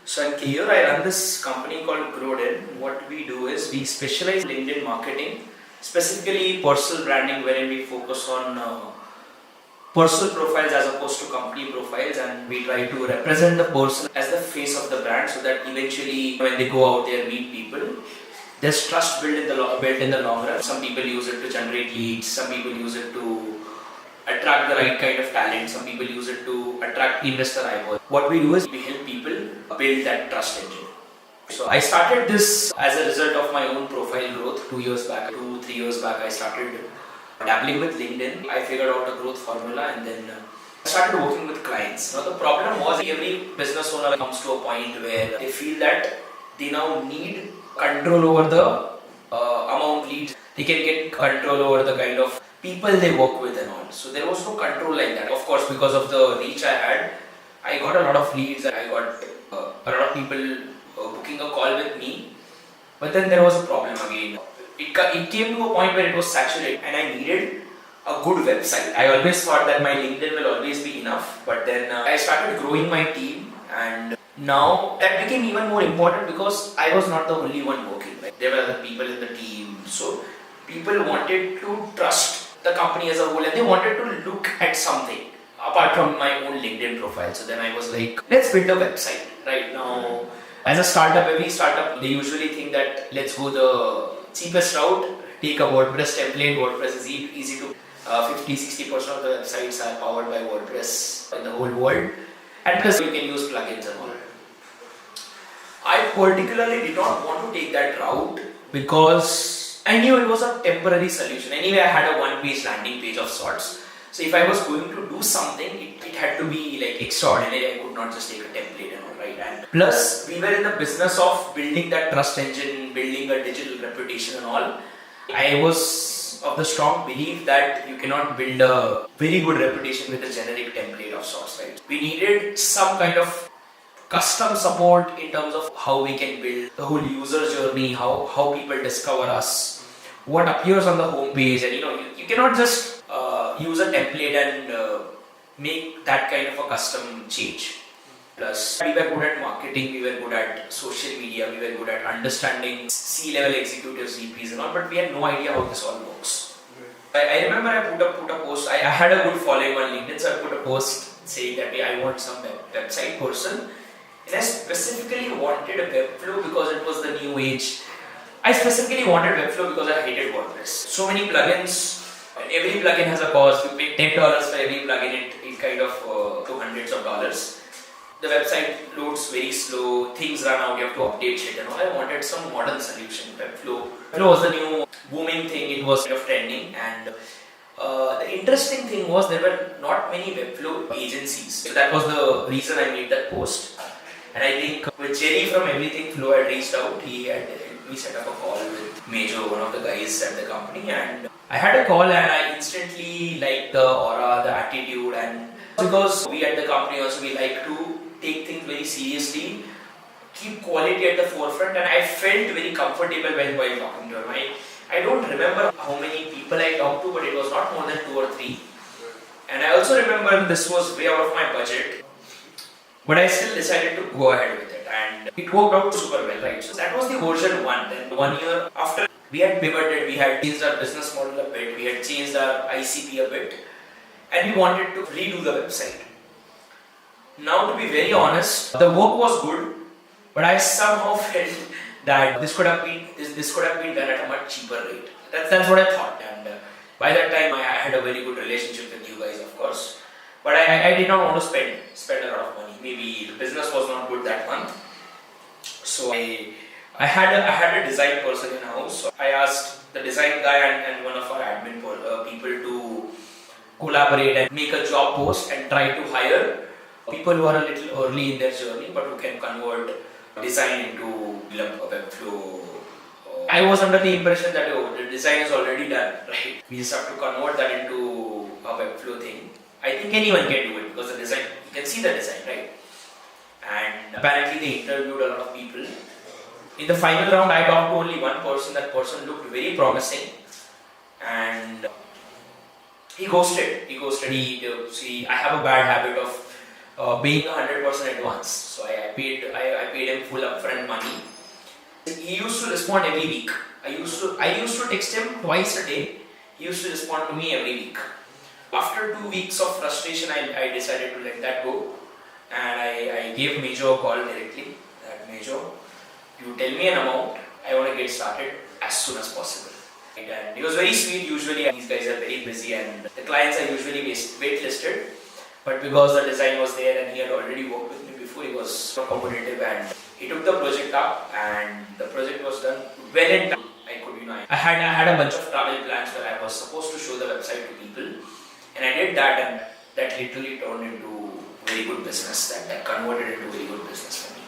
So I'm Keyur. I run this company called Growedin. What we do is we specialize in LinkedIn marketing, specifically personal branding, wherein we focus on personal profiles as opposed to company profiles, and we try to represent the person as the face of the brand, so that eventually when they go out there meet people, there's trust built in the long run. Some people use it to generate leads. Some people use it to attract the right kind of talent. Some people use it to attract investor eyeballs. What we do is we help people build that trust engine. So I started this as a result of my own profile growth 3 years back. I started dabbling with LinkedIn. I figured out a growth formula, and then I started working with clients. Now the problem was, every business owner comes to a point where they feel that they now need control over the amount leads. They can get control over the kind of people they work with and all. So there was no control like that. Of course, because of the reach I had, I got a lot of leads. I got a lot of people booking a call with me. But then there was a problem again. It came to a point where it was saturated, and I needed a good website. I always thought that my LinkedIn will always be enough, but then I started growing my team, and now that became even more important because I was not the only one working. Right? There were other people in the team, so people wanted to trust the company as a whole, and they wanted to look at something apart from my own LinkedIn profile. So then I was like, let's build a website. Right now, as a startup, every startup, they usually think that let's go the cheapest route, take a WordPress template. WordPress is easy to 50-60% of the websites are powered by WordPress in the whole world, and plus you can use plugins and all. I particularly did not want to take that route because I knew it was a temporary solution. Anyway, I had a one-page landing page of sorts. So if I was going to do something, it had to be like extraordinary. I could not just take a template and all, right? And plus, we were in the business of building that trust engine, building a digital reputation and all. I was of the strong belief that you cannot build a very good reputation with a generic template of sorts, right? We needed some kind of custom support in terms of how we can build the whole user journey, how people discover us, what appears on the homepage, and you cannot just use a template and make that kind of a custom change. Plus, we were good at marketing, we were good at social media, we were good at understanding C-level executives, VPs and all, but we had no idea how this all works. I remember I put a post. I had a good following on LinkedIn, so I put a post saying that I want some website person. And I specifically wanted a Webflow because it was the new age. I specifically wanted Webflow because I hated WordPress. So many plugins. Every plugin has a cost. You pay $10 for every plugin. It kind of to hundreds of dollars. The website loads very slow. Things run out. You have to update shit and all. I wanted some modern solution. Webflow was the new booming thing. It was kind of trending. And the interesting thing was there were not many Webflow agencies. So that was the reason I made that post. And I think with Jerry from EverythingFlow had reached out. We set up a call with Major, one of the guys at the company, and I had a call and I instantly liked the aura, the attitude, and because we at the company also, we like to take things very seriously, keep quality at the forefront, and I felt very comfortable while talking to him. I don't remember how many people I talked to, but it was not more than 2 or 3. And I also remember this was way out of my budget, but I still decided to go ahead with it, and it worked out super well, right? So that was the version 1. Then 1 year after, we had pivoted, we had changed our business model a bit, we had changed our ICP a bit, and we wanted to redo the website. Now, to be very honest, the work was good, but I somehow felt that this could have been done at a much cheaper rate. That's what I thought, and by that time I had a very good relationship with you guys, of course. But I did not want to spend a lot of money. Maybe the business was not good that month. So I had a design person in house. So I asked the design guy and one of our admin people to collaborate and make a job post and try to hire people who are a little early in their journey but who can convert design into a Webflow. I was under the impression that the design is already done, right? We just have to convert that into a Webflow thing. I think anyone can do it because the design, you can see the design, right? And apparently they interviewed a lot of people. In the final round, I talked to only one person. That person looked very promising, and he ghosted. I have a bad habit of being 100% advance. So I paid him full upfront money. He used to respond every week. I used to text him twice a day. He used to respond to me every week. After 2 weeks of frustration, I decided to let that go, and I gave Major a call directly. That Major, you tell me an amount. I want to get started as soon as possible. And he was very sweet. Usually these guys are very busy and the clients are usually waitlisted. But because the design was there and he had already worked with me before, he was so competitive and he took the project up and the project was done well in time. I had a bunch of travel plans where I was supposed to show the website to people, and I did that, and that literally turned into very good business. That converted into very good business for me.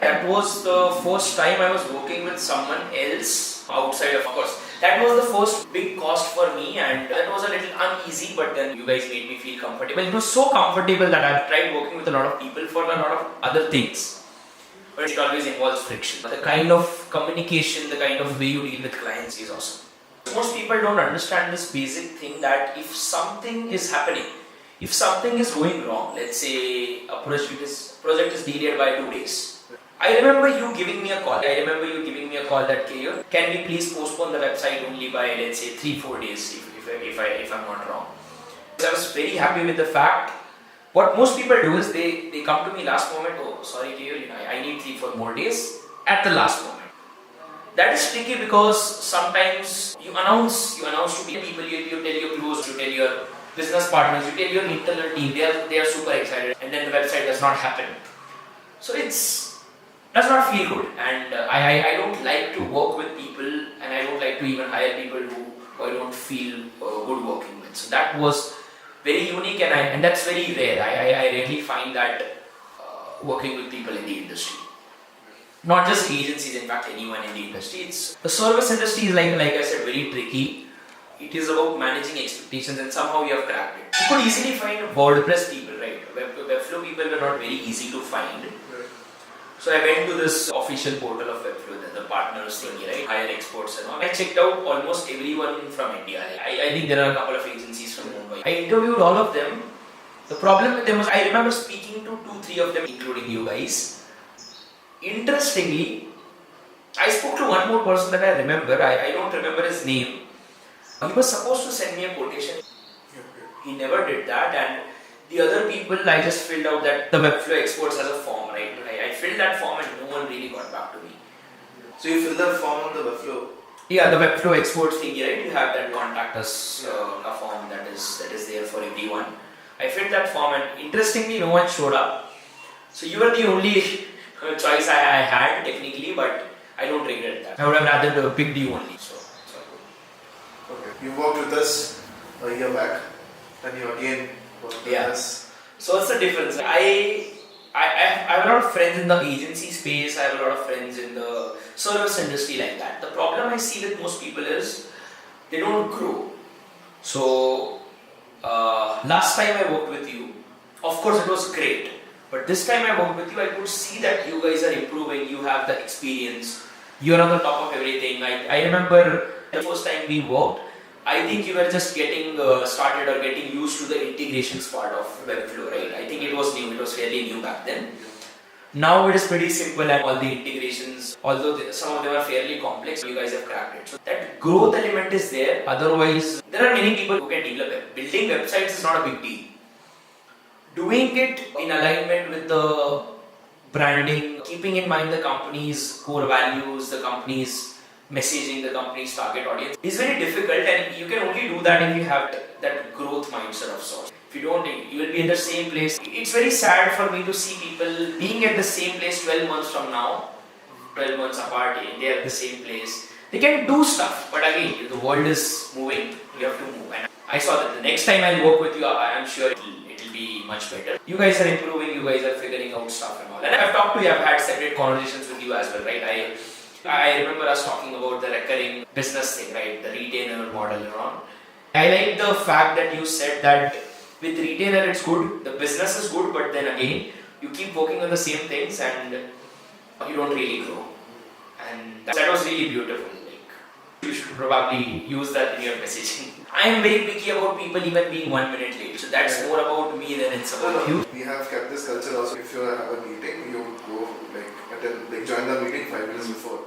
That was the first time I was working with someone else outside, of course. That was the first big cost for me, and that was a little uneasy, but then you guys made me feel comfortable. It was so comfortable that I've tried working with a lot of people for a lot of other things. But it always involves friction. The kind of communication, the kind of way you deal with clients is awesome. Most people don't understand this basic thing that if something is happening, if something is going wrong, let's say a project is delayed by 2 days. I remember you giving me a call. That Keyur, can we please postpone the website only by, let's say, 3-4 days if I'm not wrong. I was very happy with the fact. What most people do is they come to me last moment, oh sorry Keyur, I need 3-4 more days at the last moment. That is tricky because sometimes you announce to people, you tell your close, you tell your business partners, you tell your internal team, they are super excited, and then the website does not happen. So does not feel good, and I don't like to work with people, and I don't like to even hire people who I don't feel good working with. So that was very unique, and that's very rare. I rarely find that working with people in the industry. Not just agencies, in fact anyone in the industry. The service industry is like I said, very tricky. It is about managing expectations, and somehow we have cracked it. You could easily find WordPress people, right? Webflow people were not very easy to find. So I went to this official portal of Webflow, the partners thingy, right? Hire experts and all. I checked out almost everyone from India. I think there are a couple of agencies from Mumbai. I interviewed all of them. The problem with them was I remember speaking to 2-3 of them, including you guys. Interestingly, I spoke to one more person that I remember. I don't remember his name. He was supposed to send me a quotation. He never did that, and the other people, I just filled out that the Webflow experts has a form, right? I filled that form and no one really got back to me. So you filled that form on the Webflow? Yeah, the Webflow experts thing, right? You have that contact us a form that is there for everyone. I filled that form and interestingly no one showed up. So you were the only choice I had technically, but I don't regret that. I would have rather picked you only. So. Okay. You worked with us a year back, and you again worked with us. So what's the difference? I have a lot of friends in the agency space. I have a lot of friends in the service industry like that. The problem I see with most people is they don't grow. So last time I worked with you, of course it was great. But this time I worked with you, I could see that you guys are improving. You have the experience. You're on the top of everything. I remember the first time we worked, I think you were just getting started or getting used to the integrations part of Webflow, right? I think it was new. It was fairly new back then. Now it is pretty simple, and all the integrations, although some of them are fairly complex, you guys have cracked it. So that growth element is there. Otherwise, there are many people who can develop it. Building websites is not a big deal. Doing it in alignment with the branding, keeping in mind the company's core values, the company's messaging, the company's target audience is very difficult, and you can only do that if you have that growth mindset of sorts. If you don't, you will be in the same place. It's very sad for me to see people being at the same place 12 months from now, 12 months apart, they are at the same place. They can do stuff, but again, the world is moving, you have to move. And I saw that the next time I work with you, I am sure it will be much better. You guys are improving, you guys are figuring out stuff and all. And I've talked to you, I've had separate conversations with you as well, right? I remember us talking about the recurring business thing, right? The retainer model and all. I like the fact that you said that with retainer it's good, the business is good, but then again, you keep working on the same things and you don't really grow. And that was really beautiful. You should probably use that in your messaging. I am very picky about people even being 1 minute late. So that's more about me than it's about you. We have kept this culture also. If you have a meeting, you go join the meeting 5 minutes before.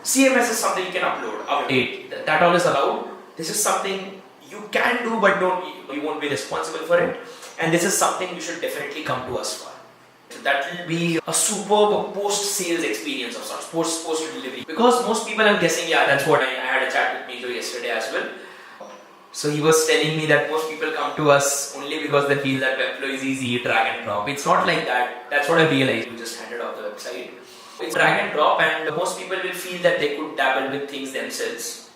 CMS is something you can update. That all is allowed. This is something you can do, but you won't be responsible for it. And this is something you should definitely come to us for. That will be a superb post-sales experience of sorts, post-delivery. Because most people, I'm guessing, that's what I had a chat with Keyur yesterday as well. So he was telling me that most people come to us only because they feel that Webflow is easy, drag and drop. It's not like that. That's what I realized. You just handed off the website. It's drag and drop, and most people will feel that they could dabble with things themselves.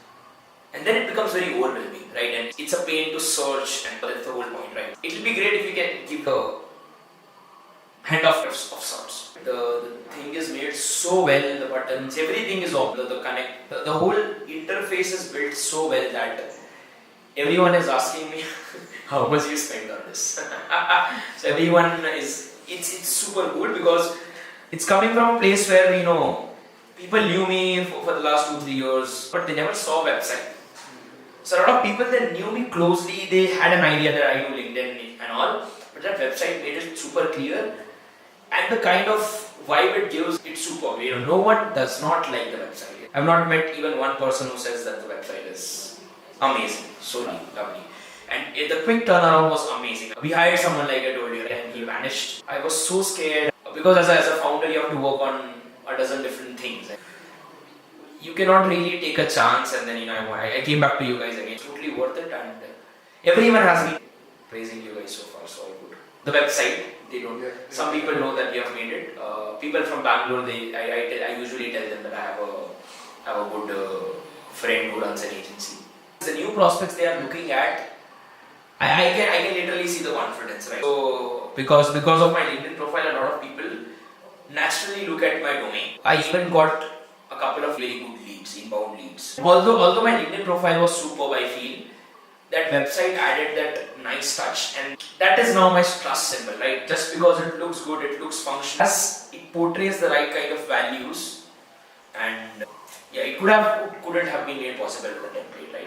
And then it becomes very overwhelming, right? And it's a pain to search, and that's the whole point, right? It will be great if you can give a handoff of sorts. The thing is made so well, the buttons, everything is off, the connect, the whole interface is built so well that everyone is asking me how much you spend on this. So everyone it's super good because it's coming from a place where people knew me for the last 2-3 years, but they never saw a website. So a lot of people that knew me closely, they had an idea that I do LinkedIn and all, but that website made it super clear. And the kind of vibe it gives, it's superb. No one does not like the website. I've not met even one person who says that the website is amazing, so lovely. And the quick turnaround was amazing. We hired someone like I told you, and he vanished. I was so scared because as a founder, you have to work on a dozen different things. You cannot really take a chance, and then I came back to you guys again. It's totally worth it, and everyone has been praising you guys so far, so good. The website. They don't. Yeah. Some people know that we have made it. People from Bangalore, I usually tell them that I have a good friend who runs an agency. The new prospects they are looking at, I can literally see the confidence, right? So because of my LinkedIn profile, a lot of people naturally look at my domain. I even got a couple of very good leads, inbound leads. Although my LinkedIn profile was superb, I feel that website added that nice touch, and that is now my trust symbol, right? Just because it looks good, it looks functional, as it portrays the right kind of values, and it couldn't have been made possible with the template, right?